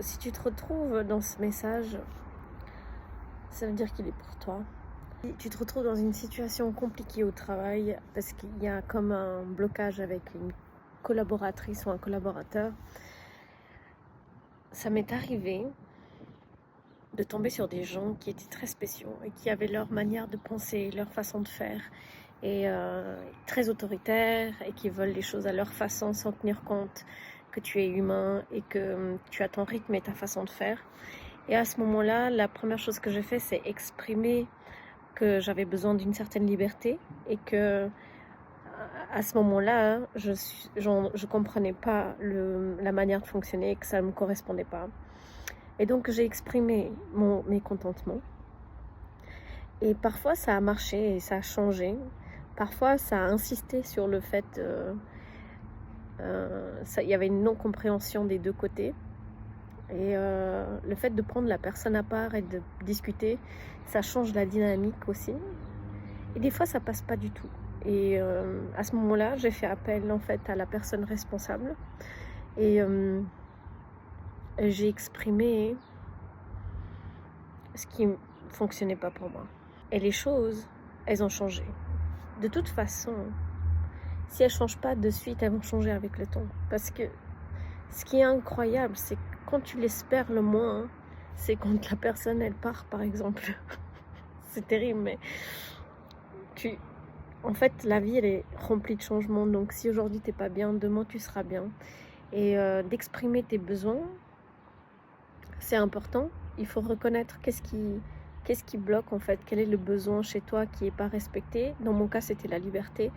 Si tu te retrouves dans ce message, ça veut dire qu'il est pour toi. Si tu te retrouves dans une situation compliquée au travail parce qu'il y a comme un blocage avec une collaboratrice ou un collaborateur, ça m'est arrivé de tomber sur des gens qui étaient très spéciaux et qui avaient leur manière de penser, leur façon de faire, et très autoritaires, et qui veulent les choses à leur façon sans tenir compte que tu es humain et que tu as ton rythme et ta façon de faire. Et à ce moment-là, la première chose que j'ai fait, c'est exprimer que j'avais besoin d'une certaine liberté et que à ce moment-là, je comprenais pas la manière de fonctionner et que ça ne me correspondait pas. Et donc j'ai exprimé mon mécontentement. Et parfois ça a marché et ça a changé. Parfois ça a insisté sur le fait il y avait une non-compréhension des deux côtés. Et le fait de prendre la personne à part et de discuter, ça change la dynamique aussi. Et des fois, ça passe pas du tout. Et à ce moment-là, j'ai fait appel en fait à la personne responsable et j'ai exprimé ce qui ne fonctionnait pas pour moi. Et les choses, elles ont changé. De toute façon, si elles ne changent pas de suite, elles vont changer avec le temps. Parce que ce qui est incroyable, c'est que quand tu l'espères le moins, c'est quand la personne, elle part, par exemple. C'est terrible, mais en fait, la vie, elle est remplie de changements. Donc, si aujourd'hui, tu n'es pas bien, demain, tu seras bien. Et d'exprimer tes besoins, c'est important. Il faut reconnaître qu'est-ce qui bloque, en fait. Quel est le besoin chez toi qui n'est pas respecté. Dans mon cas, c'était la liberté.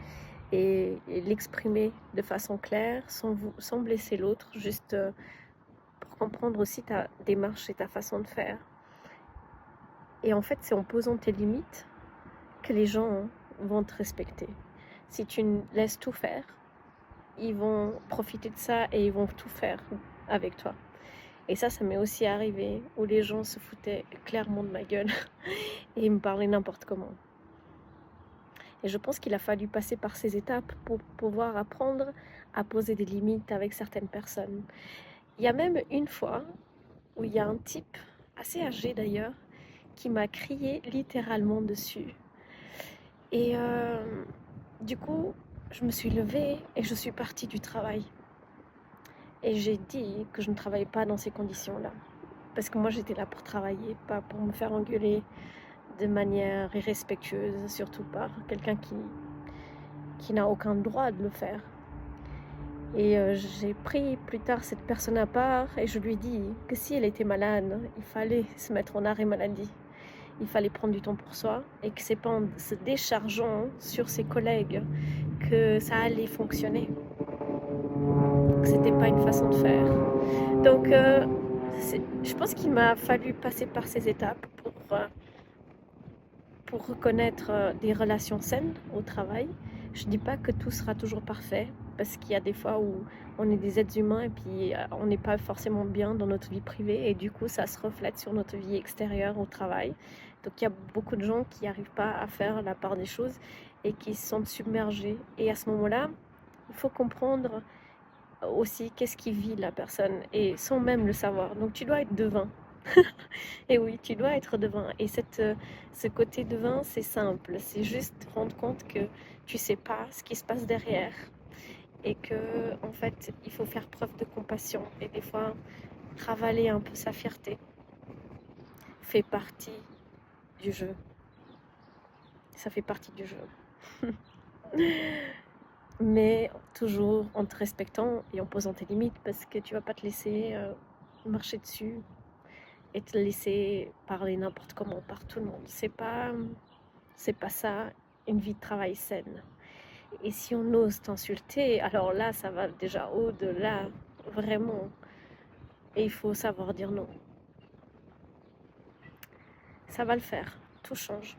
Et l'exprimer de façon claire, sans blesser l'autre, juste pour comprendre aussi ta démarche et ta façon de faire. Et en fait, c'est en posant tes limites que les gens vont te respecter. Si tu laisses tout faire, ils vont profiter de ça et ils vont tout faire avec toi. Et ça m'est aussi arrivé où les gens se foutaient clairement de ma gueule et ils me parlaient n'importe comment. Et je pense qu'il a fallu passer par ces étapes pour pouvoir apprendre à poser des limites avec certaines personnes. Il y a même une fois où il y a un type, assez âgé d'ailleurs, qui m'a crié littéralement dessus. Et du coup, je me suis levée et je suis partie du travail. Et j'ai dit que je ne travaillais pas dans ces conditions-là. Parce que moi, j'étais là pour travailler, pas pour me faire engueuler de manière irrespectueuse, surtout par quelqu'un qui n'a aucun droit de le faire. Et j'ai pris plus tard cette personne à part et je lui ai dit que si elle était malade, il fallait se mettre en arrêt maladie. Il fallait prendre du temps pour soi et que c'est pas en se déchargeant sur ses collègues que ça allait fonctionner. Que c'était pas une façon de faire. Donc je pense qu'il m'a fallu passer par ces étapes pour reconnaître des relations saines au travail. Je ne dis pas que tout sera toujours parfait, parce qu'il y a des fois où on est des êtres humains et puis on n'est pas forcément bien dans notre vie privée et du coup ça se reflète sur notre vie extérieure au travail. Donc il y a beaucoup de gens qui n'arrivent pas à faire la part des choses et qui se sentent submergés. Et à ce moment-là, il faut comprendre aussi qu'est-ce qui vit la personne et sans même le savoir. Donc tu dois être devin. Et oui, tu dois être devin. Et ce côté devin, c'est simple. C'est juste rendre compte que tu sais pas ce qui se passe derrière. Et que, en fait, il faut faire preuve de compassion. Et des fois, ravaler un peu sa fierté fait partie du jeu. Ça fait partie du jeu. Mais toujours en te respectant et en posant tes limites, parce que tu vas pas te laisser marcher dessus et te laisser parler n'importe comment par tout le monde. C'est pas ça une vie de travail saine. Et si on ose t'insulter, alors là, ça va déjà au-delà, vraiment. Et il faut savoir dire non. Ça va le faire, tout change.